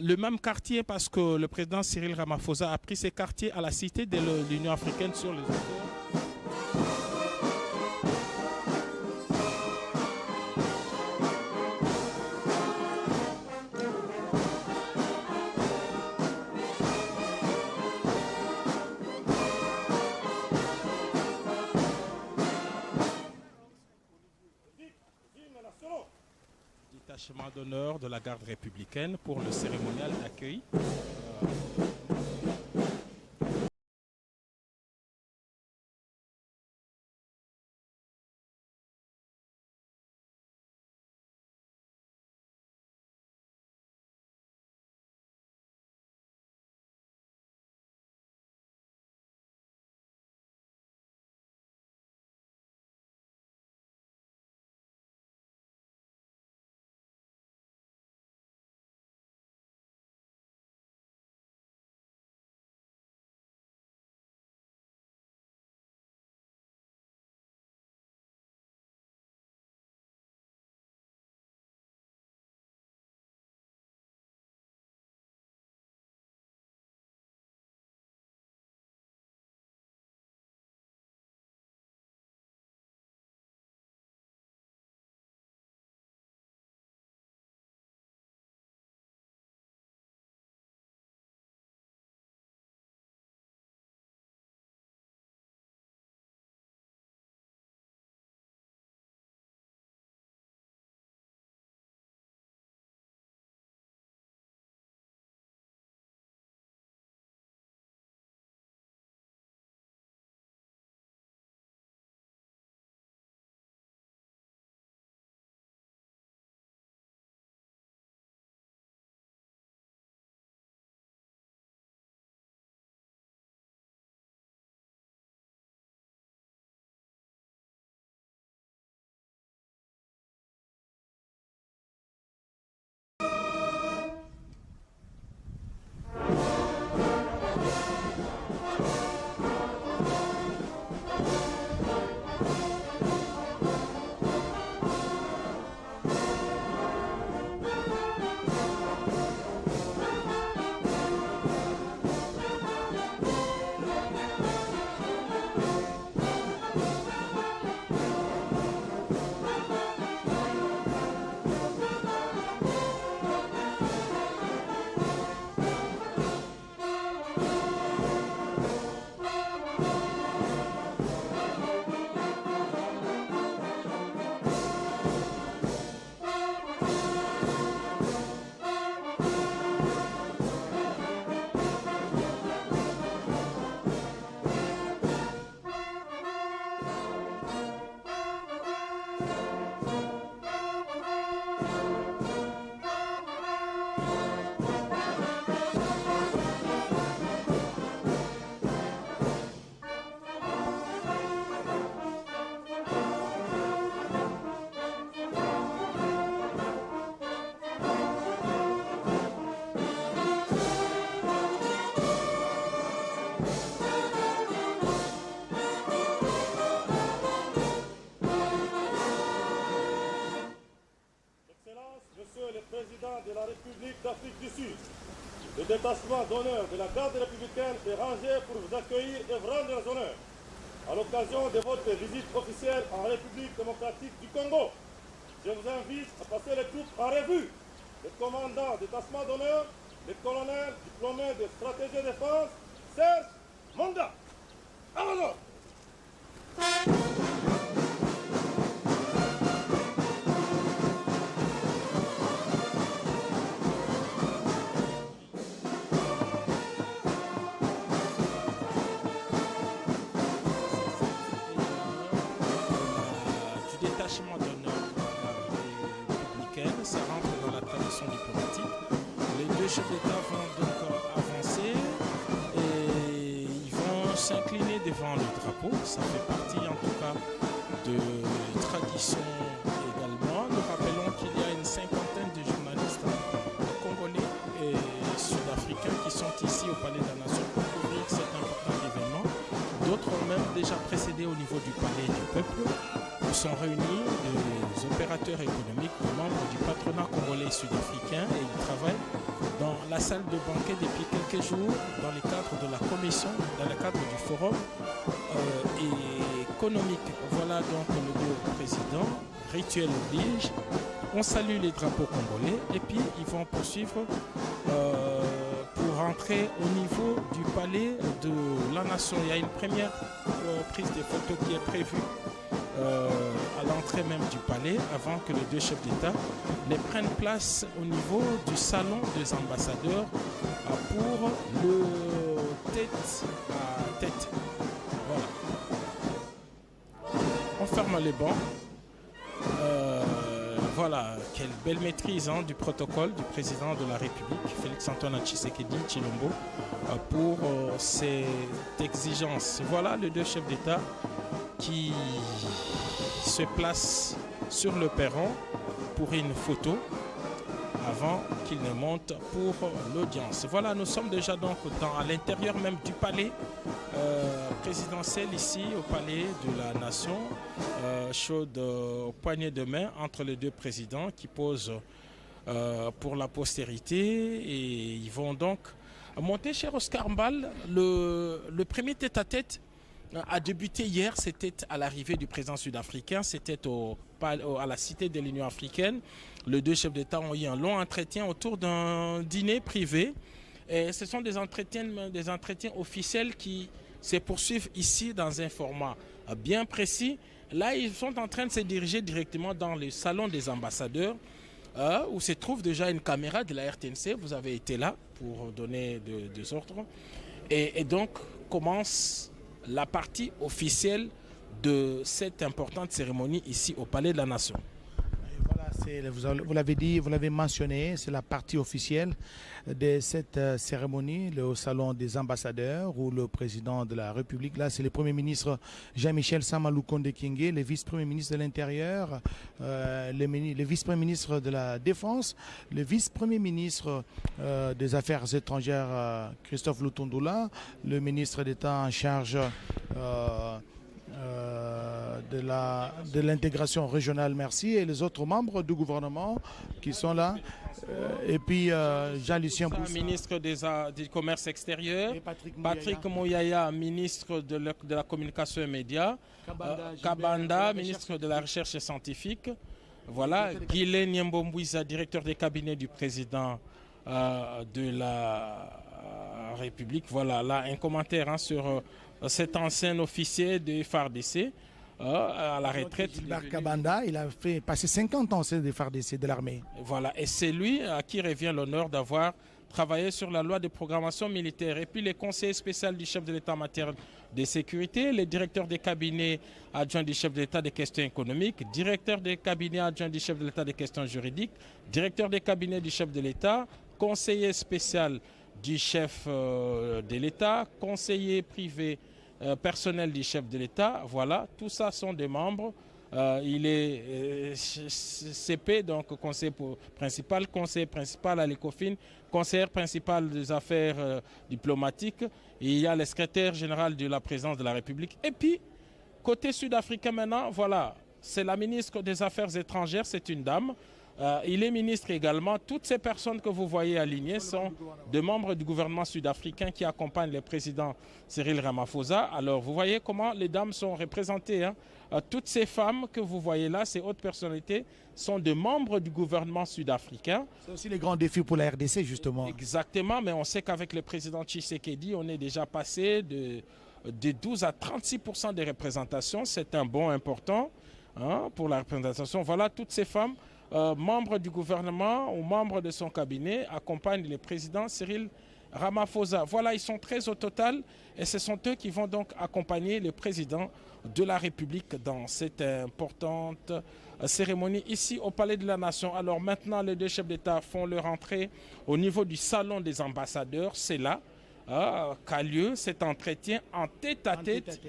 S1: le même quartier parce que le président Cyril Ramaphosa a pris ses quartiers à la cité de l'Union africaine sur les accords. Détachement d'honneur de la garde républicaine pour le cérémonial d'accueil.
S6: De la République d'Afrique du Sud. Le détachement d'honneur de la garde républicaine est rangé pour vous accueillir et vous rendre les honneurs à l'occasion de votre visite officielle en République démocratique du Congo. Je vous invite à passer les troupes en revue. Le commandant détachement d'honneur, le colonel diplômé de stratégie de défense, Serge Monda. Amazon.
S1: Ça rentre dans la tradition diplomatique. Les deux chefs d'État vont donc avancer et ils vont s'incliner devant le drapeau. Ça fait partie en tout cas de tradition également. Nous rappelons qu'il y a une cinquantaine de journalistes congolais et sud-africains qui sont ici au Palais de la Nation pour couvrir cet important événement. D'autres ont même déjà précédé au niveau du Palais du Peuple, où sont réunis des opérateurs économiques, des membres du patronat congolais et sud-africain, et ils travaillent dans la salle de banquet depuis quelques jours dans le cadre de la commission, dans le cadre du forum économique. Voilà donc le deux président, rituel oblige. On salue les drapeaux congolais et puis ils vont poursuivre pour rentrer au niveau du palais de la nation. Il y a une première prise de photos qui est prévue à l'entrée même du palais avant que les deux chefs d'État ne prennent place au niveau du salon des ambassadeurs pour le tête à tête. Voilà. On ferme les bancs. Voilà, quelle belle maîtrise du protocole du président de la République, Félix-Antoine Tshisekedi Tshilombo, pour cette exigence. Voilà les deux chefs d'État qui se placent sur le perron pour une photo avant qu'ils ne montent pour l'audience. Voilà, nous sommes déjà donc à l'intérieur même du palais présidentiel ici au palais de la nation, chaude poignée de main entre les deux présidents qui posent pour la postérité et ils vont donc monter. Cher Oscar Mbal, le premier tête-à-tête a débuté hier, c'était à l'arrivée du président sud-africain, c'était à la Cité de l'Union africaine. Les deux chefs d'État ont eu un long entretien autour d'un dîner privé. Et ce sont des entretiens officiels qui se poursuivent ici dans un format bien précis. Là, ils sont en train de se diriger directement dans le salon des ambassadeurs où se trouve déjà une caméra de la RTNC. Vous avez été là pour donner des ordres. Et donc commence la partie officielle de cette importante cérémonie ici au Palais de la Nation.
S2: Voilà, vous l'avez dit, vous l'avez mentionné, c'est la partie officielle de cette cérémonie, le salon des ambassadeurs où le président de la République, là c'est le Premier ministre Jean-Michel Samaloukonde Kyenge, le vice-premier ministre de l'Intérieur, le vice-premier ministre de la Défense, le vice-premier ministre des Affaires étrangères Christophe Lutundula, le ministre d'État en charge de l'intégration régionale, merci, et les autres membres du gouvernement qui sont là. Et puis Jean-Lucien Boussa,
S1: ministre du Commerce extérieur, Patrick Mouyaya, ministre de la Communication et Médias, Kabanda, ministre de la Recherche scientifique, voilà, Guylaine Nyembombouiza, directeur des cabinets du président de la République. Voilà, là, un commentaire sur cet ancien officier de FARDC à la retraite.
S2: Kabanda, il a fait passer 50 ans de FARDC, de l'armée.
S1: Voilà, et c'est lui à qui revient l'honneur d'avoir travaillé sur la loi de programmation militaire. Et puis les conseillers spéciaux du chef de l'État en matière de sécurité, les directeurs des cabinets adjoints du chef de l'État des questions économiques, directeur des cabinets adjoints du chef de l'État des questions juridiques, directeur des cabinets du chef de l'État, conseiller spécial du chef de l'État, conseiller privé personnel du chef de l'État. Voilà, tout ça sont des membres. Il est CP, donc conseiller principal à l'ECOFIN, conseiller principal des affaires diplomatiques. Et il y a le secrétaire général de la présidence de la République. Et puis, côté sud-africain maintenant, voilà, c'est la ministre des Affaires étrangères, c'est une dame. Il est ministre également. Toutes ces personnes que vous voyez alignées sont des membres du gouvernement sud-africain qui accompagnent le président Cyril Ramaphosa. Alors, vous voyez comment les dames sont représentées, hein. Toutes ces femmes que vous voyez là, ces hautes personnalités, sont des membres du gouvernement sud-africain.
S2: C'est aussi les grands défis pour la RDC, justement.
S1: Exactement, mais on sait qu'avec le président Tshisekedi, on est déjà passé de 12 à 36% des représentations. C'est un bond important, hein, pour la représentation. Voilà, toutes ces femmes, membres du gouvernement ou membres de son cabinet, accompagnent le président Cyril Ramaphosa. Voilà, ils sont 13 au total et ce sont eux qui vont donc accompagner le président de la République dans cette importante cérémonie ici au Palais de la Nation. Alors maintenant, les deux chefs d'État font leur entrée au niveau du salon des ambassadeurs. C'est là qu'a lieu cet entretien en tête-à-tête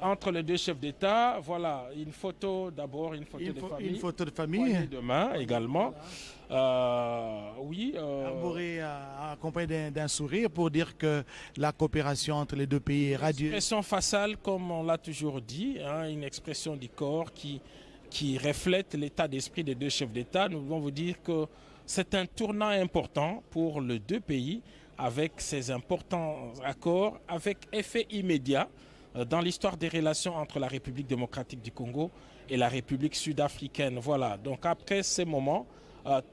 S1: entre les deux chefs d'État. Voilà, une photo d'abord, une photo de famille.
S2: Une photo de famille.
S1: De main également. Oui.
S2: Arboré accompagné d'un sourire pour dire que la coopération entre les deux pays est radieuse.
S1: Une expression faciale, comme on l'a toujours dit, hein, une expression du corps qui reflète l'état d'esprit des deux chefs d'État. Nous voulons vous dire que c'est un tournant important pour les deux pays, avec ces importants accords, avec effet immédiat dans l'histoire des relations entre la République démocratique du Congo et la République sud-africaine. Voilà, donc après ces moments,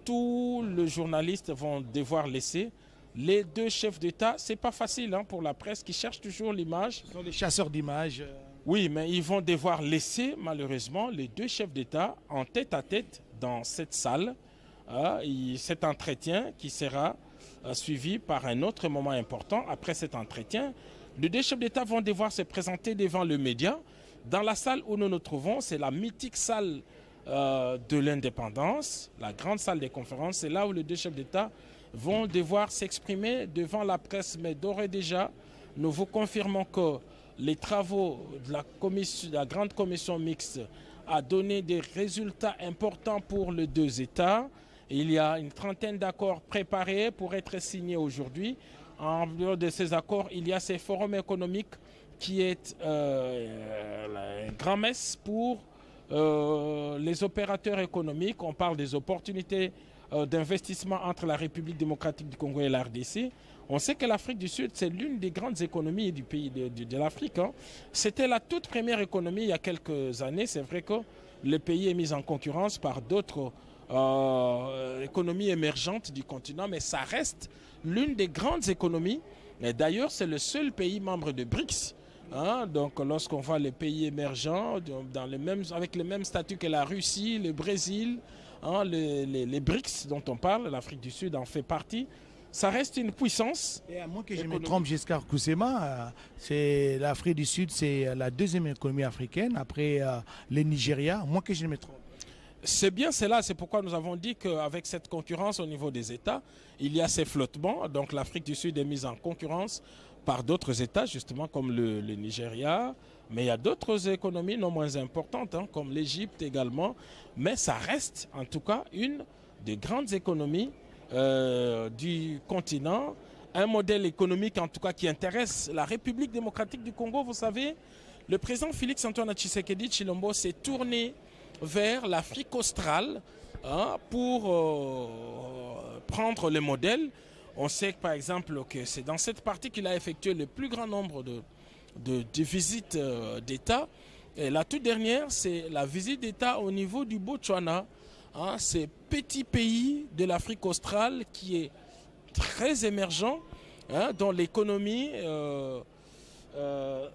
S1: tous les journalistes vont devoir laisser les deux chefs d'État. C'est pas facile, hein, pour la presse qui cherche toujours l'image.
S2: Ce sont les chasseurs d'images.
S1: Oui, mais ils vont devoir laisser malheureusement les deux chefs d'État en tête-à-tête dans cette salle. Cet entretien qui sera suivi par un autre moment important. Après cet entretien, les deux chefs d'État vont devoir se présenter devant le média. Dans la salle où nous nous trouvons, c'est la mythique salle de l'indépendance, la grande salle des conférences. C'est là où les deux chefs d'État vont devoir s'exprimer devant la presse. Mais d'ores et déjà, nous vous confirmons que les travaux de la grande commission mixte a donné des résultats importants pour les deux États. Il y a une trentaine d'accords préparés pour être signés aujourd'hui. En dehors de ces accords, il y a ces forums économiques qui est une grand-messe pour les opérateurs économiques. On parle des opportunités d'investissement entre la République démocratique du Congo et la RDC. On sait que l'Afrique du Sud, c'est l'une des grandes économies du pays de l'Afrique, hein. C'était la toute première économie il y a quelques années. C'est vrai que le pays est mis en concurrence par d'autres économies émergentes du continent, mais ça reste l'une des grandes économies. Et d'ailleurs, c'est le seul pays membre de BRICS. Hein, donc lorsqu'on voit les pays émergents avec le même statut que la Russie, le Brésil, hein, les BRICS dont on parle, l'Afrique du Sud en fait partie, ça reste une puissance.
S2: Et à moins que je me trompe, Giscard Koussema, c'est l'Afrique du Sud, c'est la deuxième économie africaine après le Nigeria, à moins que je ne me trompe.
S1: C'est bien cela, c'est pourquoi nous avons dit qu'avec cette concurrence au niveau des États, il y a ces flottements. Donc l'Afrique du Sud est mise en concurrence par d'autres États, justement comme le Nigeria. Mais il y a d'autres économies non moins importantes, hein, comme l'Égypte également. Mais ça reste en tout cas une des grandes économies du continent. Un modèle économique en tout cas qui intéresse la République démocratique du Congo. Vous savez, le président Félix-Antoine Tshisekedi Tshilombo s'est tourné vers l'Afrique australe, hein, pour prendre les modèles. On sait par exemple que c'est dans cette partie qu'il a effectué le plus grand nombre de visites d'État. Et la toute dernière, c'est la visite d'État au niveau du Botswana, hein, ce petit pays de l'Afrique australe qui est très émergent, hein, dont l'économie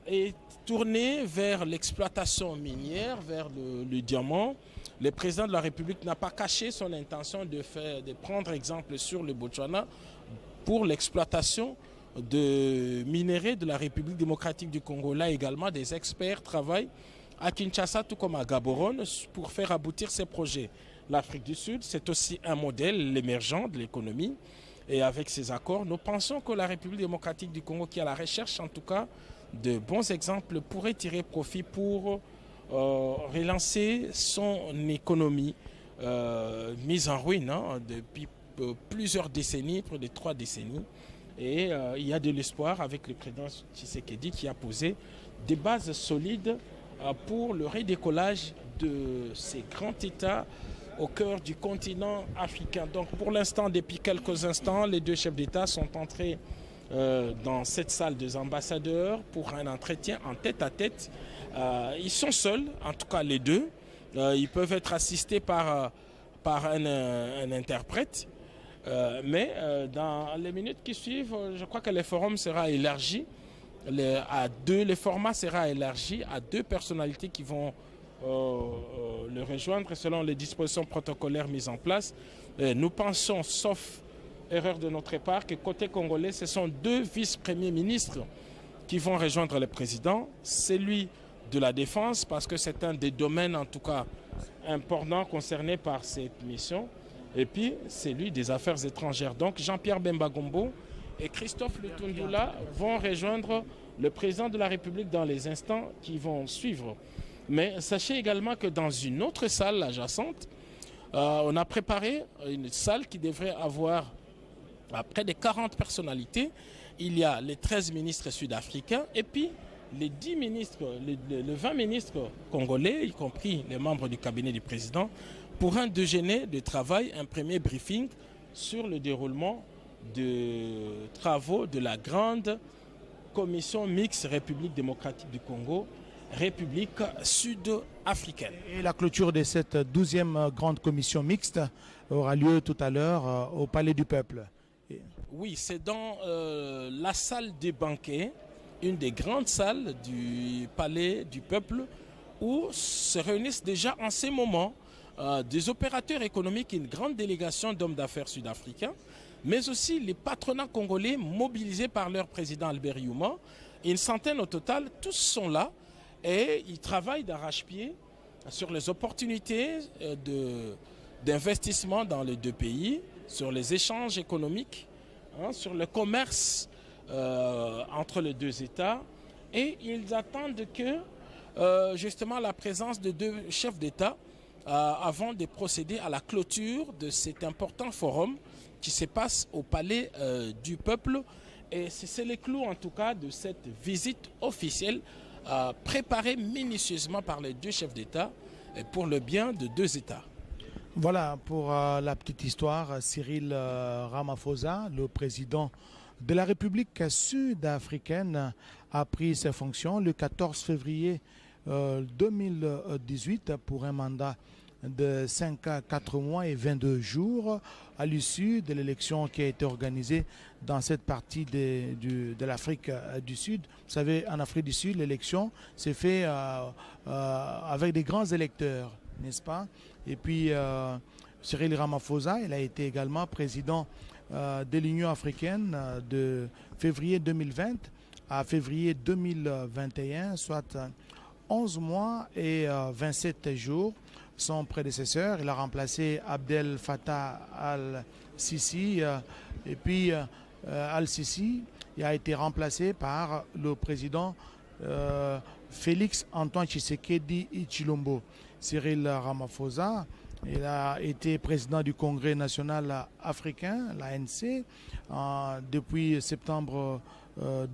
S1: est tournée vers l'exploitation minière, vers le diamant. Le président de la République n'a pas caché son intention de prendre exemple sur le Botswana pour l'exploitation de minerais de la République démocratique du Congo. Là également, des experts travaillent à Kinshasa tout comme à Gaborone pour faire aboutir ces projets. L'Afrique du Sud, c'est aussi un modèle émergent de l'économie. Et avec ces accords, nous pensons que la République démocratique du Congo, qui est à la recherche en tout cas de bons exemples, pourrait tirer profit pour relancer son économie mise en ruine depuis plusieurs décennies, près de 3 décennies. Et il y a de l'espoir avec le président Tshisekedi qui a posé des bases solides pour le redécollage de ces grands États au cœur du continent africain. Donc pour l'instant, depuis quelques instants, les 2 chefs d'État sont entrés dans cette salle des ambassadeurs pour un entretien en tête-à-tête. Ils sont seuls, en tout cas les 2. Ils peuvent être assistés par un interprète. Mais dans les minutes qui suivent, je crois que le forum sera élargi. Le format sera élargi à 2 personnalités qui vont le rejoindre selon les dispositions protocolaires mises en place. Nous pensons, sauf erreur de notre part, que côté congolais, ce sont 2 vice-premiers ministres qui vont rejoindre le président. Celui de la défense, parce que c'est un des domaines en tout cas importants concernés par cette mission. Et puis celui des affaires étrangères. Donc Jean-Pierre Bemba Gombo et Christophe Lutundula vont rejoindre le président de la République dans les instants qui vont suivre. Mais sachez également que dans une autre salle adjacente, on a préparé une salle qui devrait avoir près de 40 personnalités. Il y a les 13 ministres sud-africains et puis les 10 ministres, les 20 ministres congolais, y compris les membres du cabinet du président, pour un déjeuner de travail, un premier briefing sur le déroulement des travaux de la grande commission mixte République démocratique du Congo, République sud-africaine.
S2: Et la clôture de cette 12e grande commission mixte aura lieu tout à l'heure au Palais du Peuple.
S1: Oui, c'est dans la salle des banquets, une des grandes salles du Palais du Peuple, où se réunissent déjà en ces moments des opérateurs économiques, une grande délégation d'hommes d'affaires sud-africains, mais aussi les patronats congolais mobilisés par leur président Albert Youma. Une centaine au total, tous sont là et ils travaillent d'arrache-pied sur les opportunités d'investissement dans les 2 pays, sur les échanges économiques, sur le commerce entre les 2 États. Et ils attendent que justement la présence de 2 chefs d'État avant de procéder à la clôture de cet important forum qui se passe au Palais du Peuple. Et c'est les clous en tout cas de cette visite officielle préparée minutieusement par les 2 chefs d'État pour le bien de 2 États.
S2: Voilà pour la petite histoire. Cyril Ramaphosa, le président de la République sud-africaine, a pris ses fonctions le 14 février 2018 pour un mandat de 5 à 4 mois et 22 jours à l'issue de l'élection qui a été organisée dans cette partie de l'Afrique du Sud. Vous savez, en Afrique du Sud, l'élection s'est faite avec des grands électeurs, n'est-ce pas? Et puis, Cyril Ramaphosa, il a été également président de l'Union africaine de février 2020 à février 2021, soit 11 mois et 27 jours. Son prédécesseur, il a remplacé Abdel Fattah al-Sisi. Et puis, al-Sisi il a été remplacé par le président Félix Antoine Tshisekedi Tshilombo. Cyril Ramaphosa, il a été président du Congrès national africain, l'ANC, depuis septembre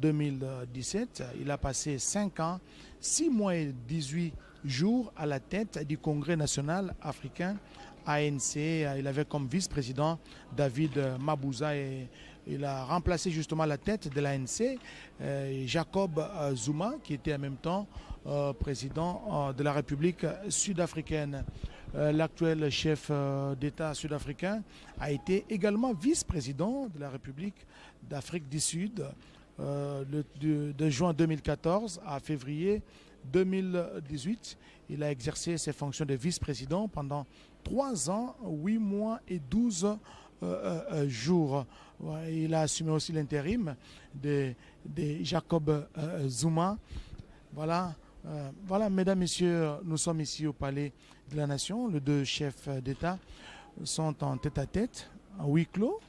S2: 2017. Il a passé 5 ans, 6 mois et 18 jours à la tête du Congrès national africain, ANC. Il avait comme vice-président David Mabuza et il a remplacé justement la tête de l'ANC, Jacob Zuma, qui était en même temps président de la République sud-africaine. L'actuel chef d'État sud-africain a été également vice-président de la République d'Afrique du Sud de juin 2014 à février 2018. Il a exercé ses fonctions de vice-président pendant 3 ans, 8 mois et 12 jours. Il a assumé aussi l'intérim de Jacob Zuma. Voilà. Voilà, mesdames, messieurs, nous sommes ici au Palais de la Nation. Les 2 chefs d'État sont en tête-à-tête, à huis clos,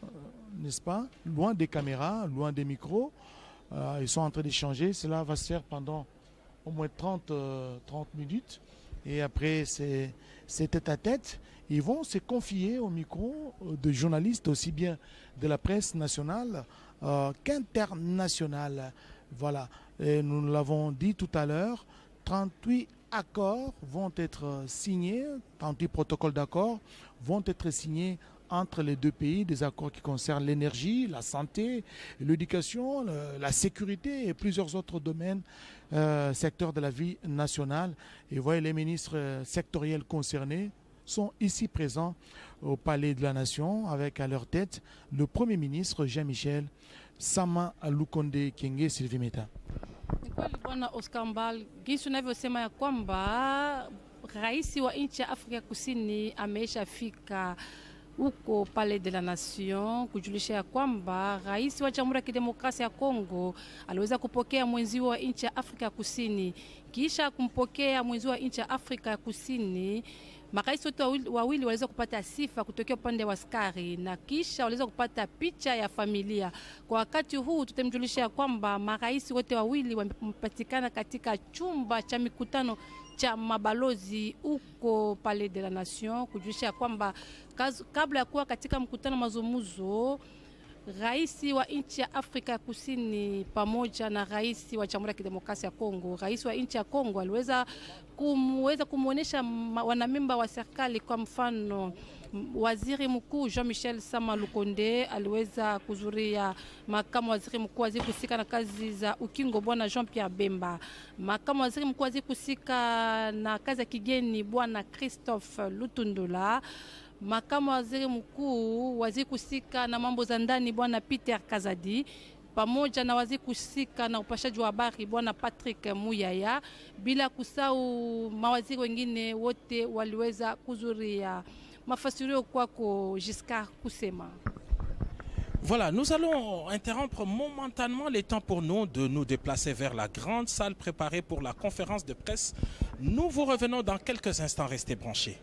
S2: n'est-ce pas? Loin des caméras, loin des micros. Ils sont en train d'échanger. Cela va se faire pendant au moins 30 minutes. Et après, c'est tête à tête. Ils vont se confier au micro de journalistes, aussi bien de la presse nationale qu'internationale. Voilà. Et nous l'avons dit tout à l'heure, 38 accords vont être signés, 38 protocoles d'accords vont être signés entre les deux pays, des accords qui concernent l'énergie, la santé, l'éducation, la sécurité et plusieurs autres domaines, secteurs de la vie nationale. Et voyez, les ministres sectoriels concernés sont ici présents au Palais de la Nation avec à leur tête le Premier ministre Jean-Michel Sama Lukonde Kyenge Sylvie Meta.
S3: Ni kweli Bwana Oscar Mbal, jinsi unavyosema ya kwamba rais wa nchi ya Afrika Kusini ameshafika huko Palais de la Nation kujulisha ya kwamba rais wa Jamhuri ya Kidemokrasia ya Kongo aliweza kupokea mwenzi wa nchi ya Afrika Kusini. Kisha kumpokea mwenzi wa nchi ya Afrika Kusini, marais wote wawili waliweza kupata sifa kutokea upande wa askari na kisha waliweza kupata picha ya familia. Kwa wakati huu tutamjulisha kwamba marais wote wawili wamepatikana katika chumba cha mikutano cha mabalozi huko Palais de la Nation kujulisha kwamba kabla ya kuwa katika mkutano mazungumzo, rais wa nchi ya Afrika Kusini pamoja na rais wa Jamhuri ya Kidemokrasia ya Kongo, rais wa nchi ya Kongo aliweza kumuonesha wanamemba wa serikali. Kwa mfano, waziri mkuu Jean-Michel Sama Lukonde aliweza kuzuria makamu waziri mkuu azikusika na kazi za ukingo Bwana Jean-Pierre Bemba, makamu waziri mkuu azikusika na kazi ya kigeni Bwana Christophe Lutundula, makamu waziri mkuu wazikusika na mambo za ndani Bwana Peter Kazadi, pamoja na wazikusika na upashaji wa habari Bwana Patrick Muyaya, bila kusahau mawaziri wengine wote waliweza kuzuria. Mafasirio kwako Giscard Kusema.
S1: Voilà, nous allons interrompre momentanément le temps pour nous de nous déplacer vers la grande salle préparée pour la conférence de presse. Nous vous revenons dans quelques instants, restez branchés.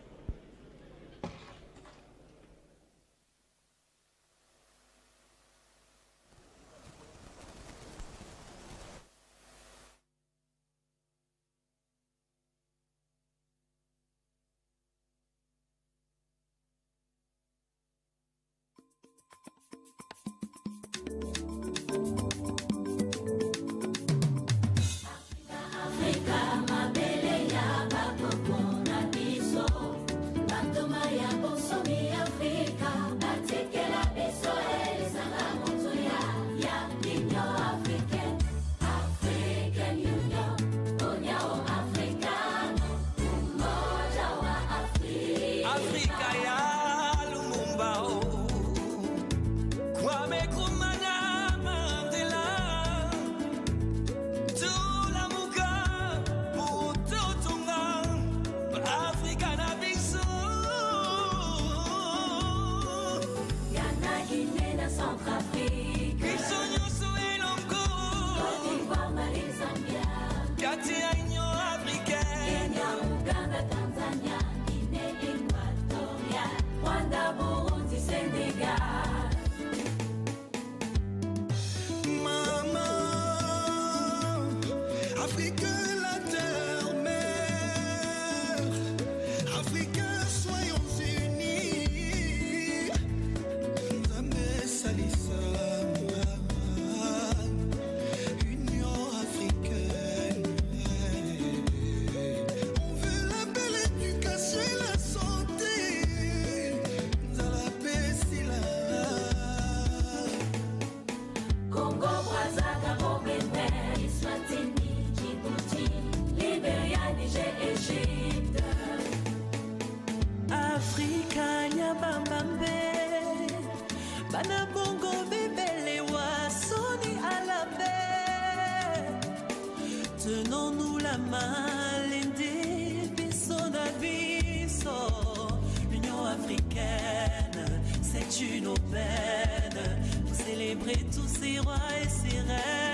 S7: Tenons-nous la main, l'Union africaine, c'est une aubaine pour célébrer tous ces rois et ces reines.